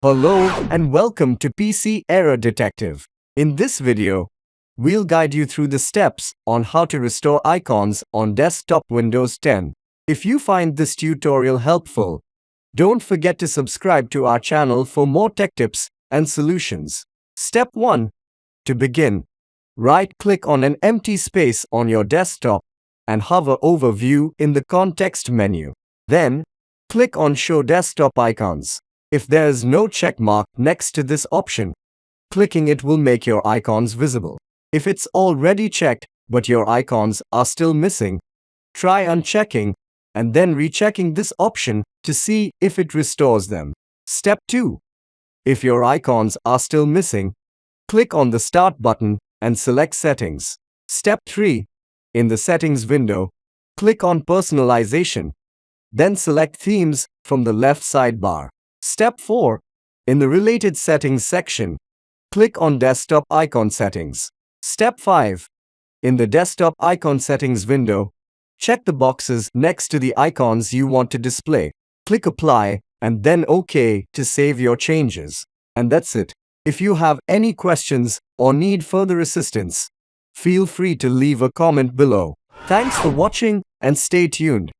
Hello and welcome to PC Error Detective. In this video, we'll guide you through the steps on how to restore icons on desktop Windows 10. If you find this tutorial helpful, don't forget to subscribe to our channel for more tech tips and solutions. Step 1. To begin, right-click on an empty space on your desktop and hover over View in the context menu. Then, click on Show Desktop Icons. If there is no check mark next to this option, clicking it will make your icons visible. If it's already checked but your icons are still missing, try unchecking and then rechecking this option to see if it restores them. Step 2. If your icons are still missing, click on the Start button and select Settings. Step 3. In the Settings window, click on Personalization, then select Themes from the left sidebar. Step 4. In the Related Settings section, click on Desktop Icon Settings. Step 5. In the Desktop Icon Settings window, check the boxes next to the icons you want to display. Click Apply and then OK to save your changes. And that's it. If you have any questions or need further assistance, feel free to leave a comment below. Thanks for watching and stay tuned.